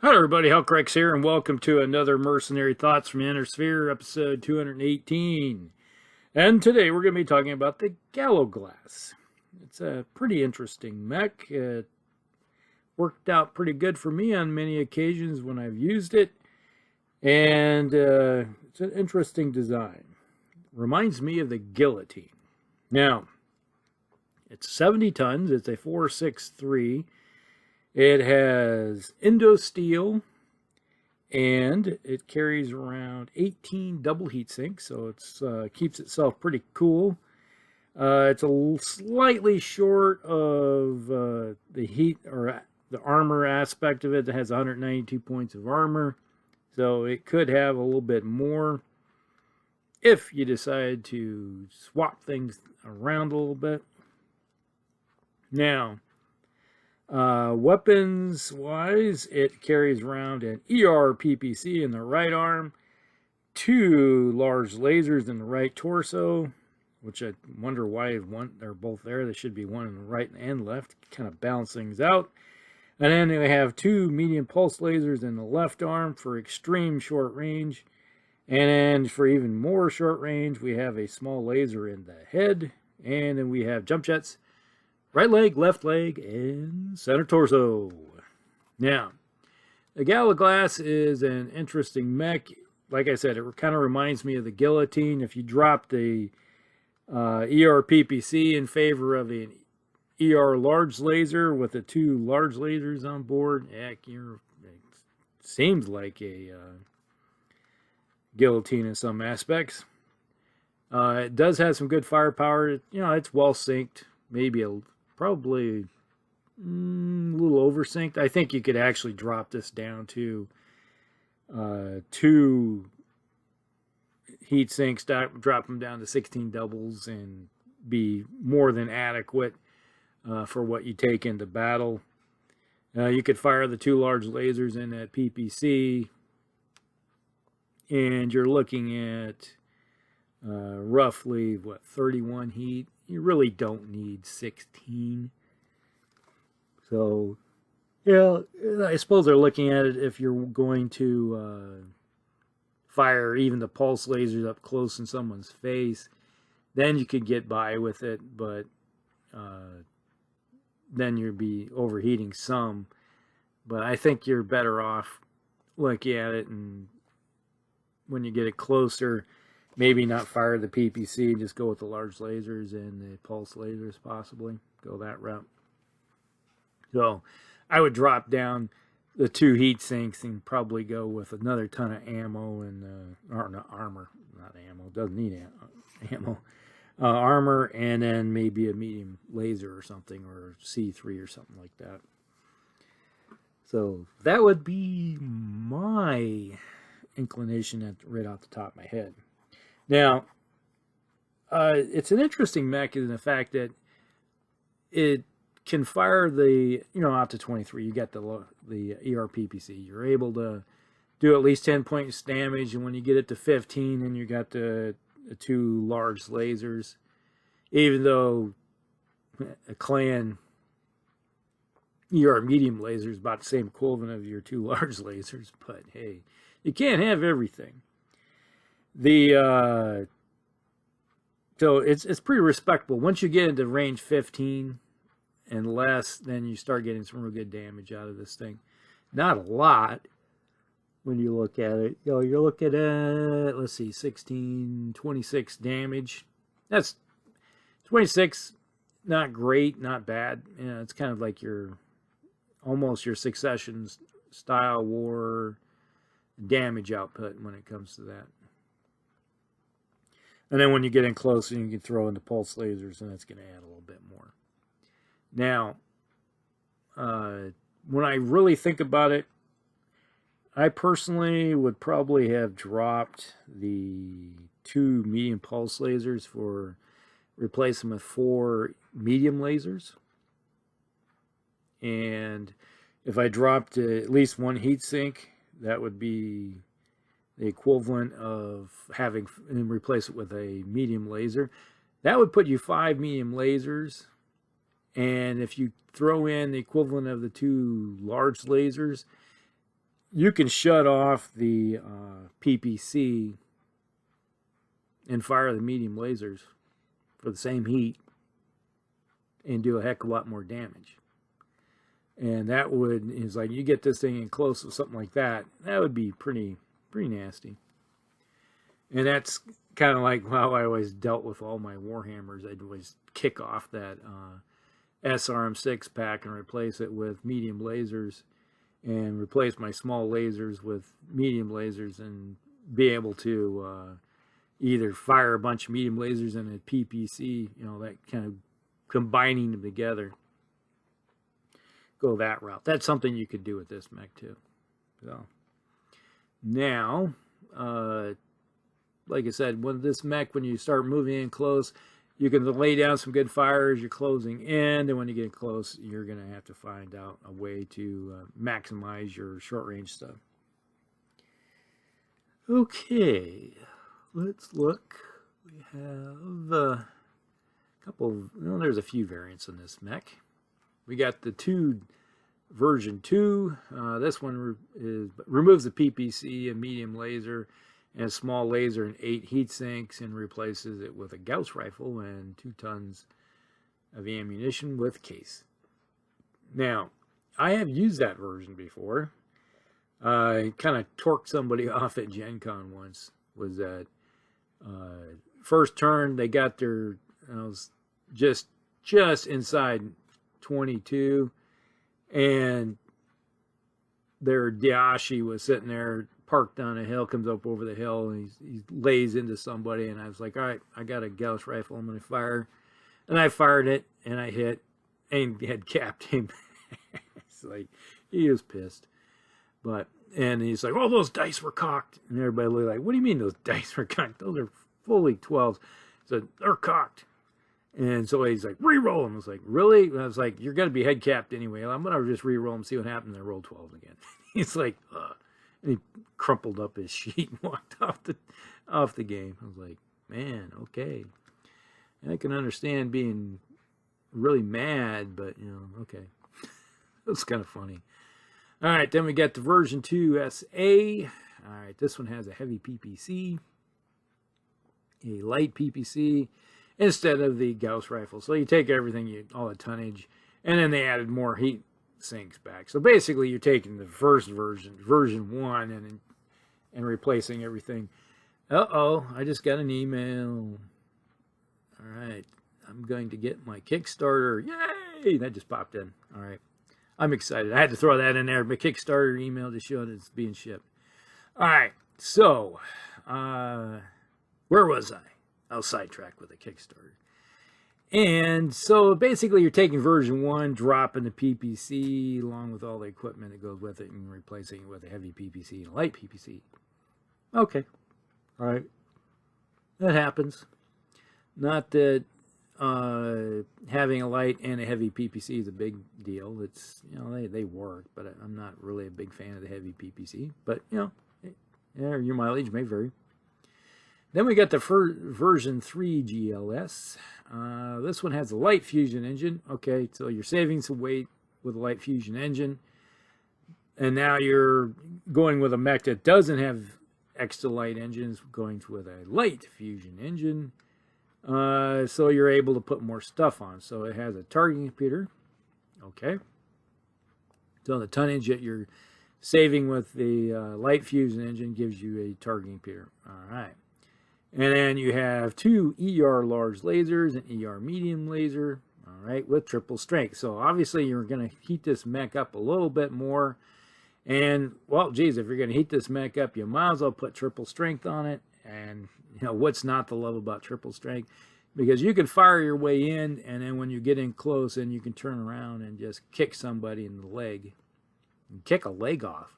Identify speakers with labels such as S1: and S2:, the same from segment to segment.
S1: Hi everybody, Hellcrex here, and welcome to another Mercenary Thoughts from the Inner Sphere, episode 218. And today we're going to be talking about the Gallowglas. It's a pretty interesting mech. It worked out pretty good for me on many occasions when I've used it. And it's an interesting design. Reminds me of the Guillotine. Now, it's 70 tons. It's a 4.63. It has Indo steel, and it carries around 18 double heat sinks, so it keeps itself pretty cool. It's slightly short of the heat or the armor aspect of it. It has 192 points of armor, so it could have a little bit more if you decide to swap things around a little bit. Now, weapons wise, it carries around an PPC in the right arm, 2 large lasers in the right torso, which I wonder why they're both there. There should be one in the right and left, kind of balance things out. And then they have 2 medium pulse lasers in the left arm for extreme short range. And then for even more short range, we have a small laser in the head. And then we have jump jets, right leg, left leg, and center torso. Now, the Gallowglas is an interesting mech. Like I said, it kind of reminds me of the Guillotine. If you drop the PPC in favor of an large laser with the 2 large lasers on board, it seems like a Guillotine in some aspects. It does have some good firepower. It's well synced, maybe probably a little oversynced. I think you could actually drop this down to 2 heat sinks, drop them down to 16 doubles, and be more than adequate for what you take into battle. You could fire the 2 large lasers in that PPC, and you're looking at roughly, 31 heat. You really don't need 16. So, I suppose they're looking at it if you're going to fire even the pulse lasers up close in someone's face, then you could get by with it, but then you'd be overheating some. But I think you're better off looking at it, and when you get it closer, maybe not fire the PPC, just go with the large lasers and the pulse lasers possibly. Go that route. So I would drop down the 2 heat sinks and probably go with another ton of ammo and or not armor, not ammo, doesn't need ammo. Armor, and then maybe a medium laser or something, or C3 or something like that. So that would be my inclination right off the top of my head. Now, it's an interesting mech in the fact that it can fire the, out to 23. You got the PPC. You're able to do at least 10 points damage, and when you get it to 15, then you got the 2 large lasers. Even though a clan medium laser is about the same equivalent of your 2 large lasers, but hey, you can't have everything. So it's pretty respectable. Once you get into range 15 and less, then you start getting some real good damage out of this thing. Not a lot when you look at it. You're looking at, let's see, 16, 26 damage. That's 26, not great, not bad. It's kind of like almost your Succession style war damage output when it comes to that. And then when you get in closer, you can throw in the pulse lasers, and that's going to add a little bit more. Now, when I really think about it, I personally would probably have dropped the 2 medium pulse lasers replace them with 4 medium lasers. And if I dropped at least 1 heat sink, that would be the equivalent of having and replace it with a medium laser. That would put you 5 medium lasers, and if you throw in the equivalent of the 2 large lasers, you can shut off the PPC and fire the medium lasers for the same heat and do a heck of a lot more damage. And that would, is like, you get this thing in close with something like that, that would be pretty nasty. And that's kind of like how I always dealt with all my Warhammers. I'd always kick off that SRM6 pack and replace it with medium lasers, and replace my small lasers with medium lasers, and be able to either fire a bunch of medium lasers and a PPC, you know, that kind of combining them together. Go that route. That's something you could do with this mech too. So now, like I said, with this mech, when you start moving in close, you can lay down some good fire as you're closing in, and when you get close, you're going to have to find out a way to maximize your short-range stuff. Okay, let's look. We have a couple, well, there's a few variants in this mech. We got the version 2. This one removes the PPC, a medium laser, and a small laser and 8 heat sinks, and replaces it with a Gauss rifle and 2 tons of ammunition with case. Now, I have used that version before. I kind of torqued somebody off at Gen Con once. Was that first turn, they got their, I was just inside 22, and their Dashi was sitting there parked on a hill, comes up over the hill, and he lays into somebody, and I was like, all right, I got a Gauss rifle, I'm going to fire. And I fired it, and I hit, and had capped him. It's like, he was pissed. But, and he's like, oh, those dice were cocked. And everybody looked like, what do you mean those dice were cocked? Those are fully 12s. So they're cocked. And so he's like, re-roll them. I was like, really? And I was like, you're going to be head capped anyway. I'm going to just re-roll them, see what happens, and I roll 12 again. He's like, ugh. And he crumpled up his sheet and walked off the game. I was like, man, okay. And I can understand being really mad, but, you know, okay. It was kind of funny. All right, then we got the version 2 SA. All right, this one has a heavy PPC, a light PPC, instead of the Gauss rifle. So you take everything, all the tonnage, and then they added more heat sinks back. So basically you're taking the first version 1, and replacing everything. Uh-oh, I just got an email. All right, I'm going to get my Kickstarter. Yay! That just popped in. All right, I'm excited. I had to throw that in there. My Kickstarter email to show that it's being shipped. All right, so where was I? I was sidetracked with a Kickstarter. And so basically you're taking version 1, dropping the PPC along with all the equipment that goes with it, and replacing it with a heavy PPC and a light PPC. Okay. All right. That happens. Not that having a light and a heavy PPC is a big deal. It's, you know, they work, but I'm not really a big fan of the heavy PPC. But, you know, yeah, your mileage may vary. Then we got the version 3 GLS. This one has a light fusion engine. Okay, so you're saving some weight with a light fusion engine. And now you're going with a mech that doesn't have extra light engines, going with a light fusion engine. So you're able to put more stuff on. So it has a targeting computer. Okay. So the tonnage that you're saving with the light fusion engine gives you a targeting computer. All right. And then you have 2 ER large lasers, an ER medium laser, all right, with triple strength. So obviously you're going to heat this mech up a little bit more. And, well, geez, if you're going to heat this mech up, you might as well put triple strength on it. And, you know, what's not to love about triple strength? Because you can fire your way in, and then when you get in close, and you can turn around and just kick somebody in the leg. And kick a leg off.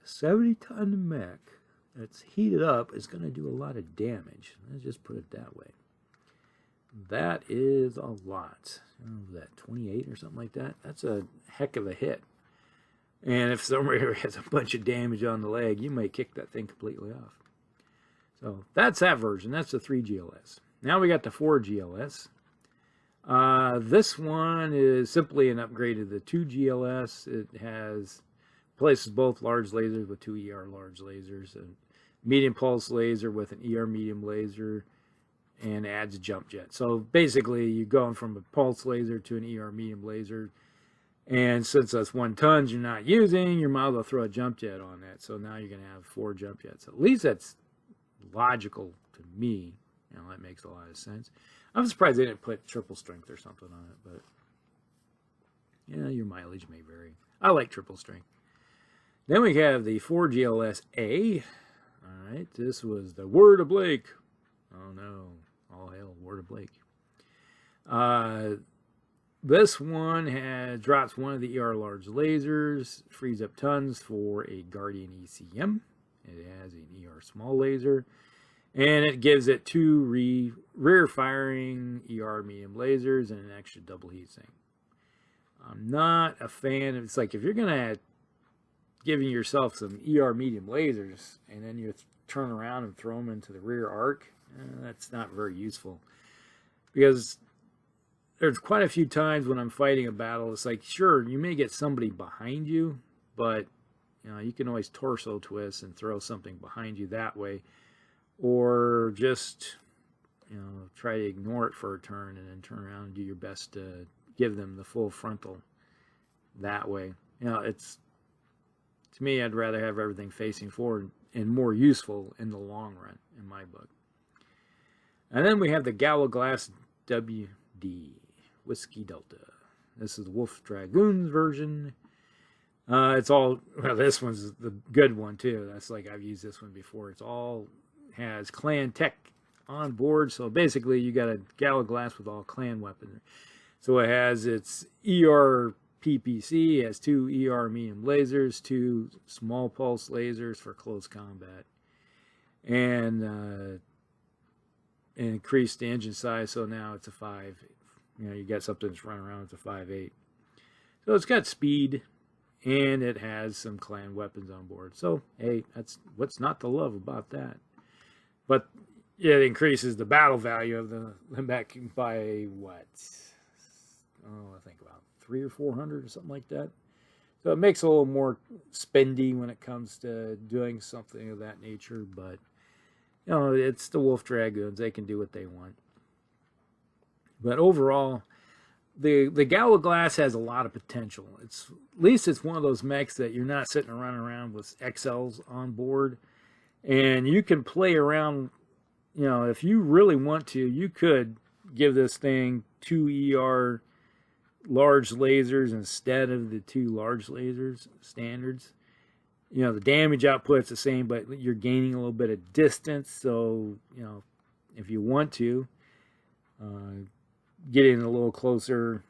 S1: A 70-ton mech that's heated up is going to do a lot of damage. Let's just put it that way. That is a lot. Oh, that 28 or something like that? That's a heck of a hit. And if somebody has a bunch of damage on the leg, you may kick that thing completely off. So that's that version. That's the 3 GLS. Now we got the 4 GLS. This one is simply an upgrade of the 2 GLS. It has replaces both large lasers with 2 ER large lasers, and medium pulse laser with an ER medium laser, and adds a jump jet. So basically, you're going from a pulse laser to an ER medium laser. And since that's 1 ton you're not using, you might as well throw a jump jet on that. So now you're going to have 4 jump jets. At least that's logical to me. You know, that makes a lot of sense. I'm surprised they didn't put triple strength or something on it, but yeah, your mileage may vary. I like triple strength. Then we have the 4GLS-A. All right, this was the Word of Blake. Oh no, all hail Word of Blake. This one drops one of the ER large lasers, frees up tons for a Guardian ECM. It has an ER small laser, and it gives it 2 rear firing ER medium lasers and an extra double heatsink. I'm not a fan of, it's like if you're gonna giving yourself some ER medium lasers and then you turn around and throw them into the rear arc, that's not very useful, because there's quite a few times when I'm fighting a battle, it's like, sure, you may get somebody behind you, but you know, you can always torso twist and throw something behind you that way, or just, you know, try to ignore it for a turn and then turn around and do your best to give them the full frontal that way. You know, it's, to me, I'd rather have everything facing forward and more useful in the long run, in my book. And then we have the Gallowglas WD, Whiskey Delta. This is the Wolf Dragoons version. It's all, well, this one's the good one too. That's like, I've used this one before. It's all has clan tech on board. So basically you got a Gallowglas with all clan weapons. So it has its ER PPC, it has 2 ER medium lasers, 2 small pulse lasers for close combat, and increased the engine size. So now it's a 5. You know, you got something that's running around with a 5.8. So it's got speed, and it has some clan weapons on board. So, hey, that's what's not to love about that. But it increases the battle value of the mech by what? Oh, I think about 300 or 400 or something like that. So it makes it a little more spendy when it comes to doing something of that nature. But, you know, it's the Wolf Dragoons. They can do what they want. But overall, the Gallowglas has a lot of potential. It's, at least it's one of those mechs that you're not sitting around with XLs on board. And you can play around, you know, if you really want to, you could give this thing 2 ER large lasers instead of the 2 large lasers standards. You know, the damage output's the same, but you're gaining a little bit of distance. So, you know, if you want to, get in a little closer,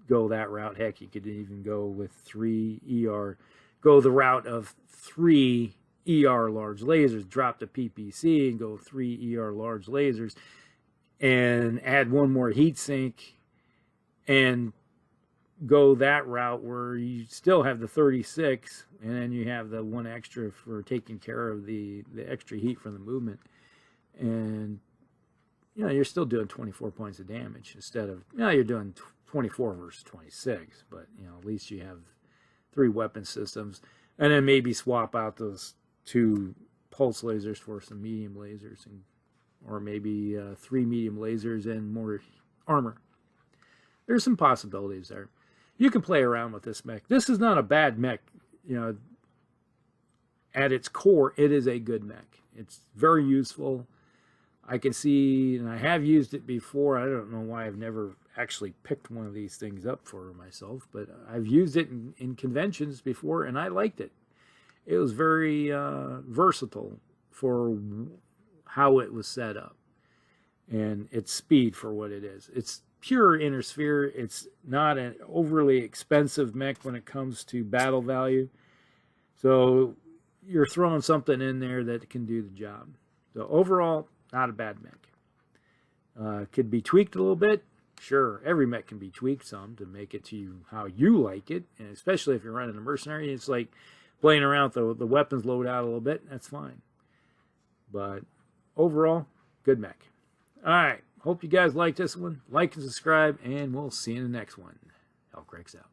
S1: go that route. Heck, you could even go with 3 ER, go the route of 3 ER large lasers, drop the PPC and go 3 ER large lasers, and add 1 more heatsink, and go that route where you still have the 36, and then you have the 1 extra for taking care of the extra heat from the movement. And you know, you're still doing 24 points of damage instead of, you know, you're doing 24 versus 26, but, you know, at least you have 3 weapon systems, and then maybe swap out those 2 pulse lasers for some medium lasers, and, or maybe 3 medium lasers and more armor. There's some possibilities there. You can play around with this mech. This is not a bad mech. You know, at its core, it is a good mech. It's very useful. I can see, and I have used it before. I don't know why I've never actually picked one of these things up for myself, but I've used it in conventions before, and I liked it. It was very versatile for how it was set up, and its speed for what it is. It's pure inner sphere. It's not an overly expensive mech when it comes to battle value. So you're throwing something in there that can do the job. So overall, not a bad mech. Could be tweaked a little bit. Sure, every mech can be tweaked some to make it to you how you like it. And especially if you're running a mercenary, it's like playing around with the weapons loadout a little bit. That's fine. But overall, good mech. All right. Hope you guys like this one. Like and subscribe, and we'll see you in the next one. Hellcrakes out.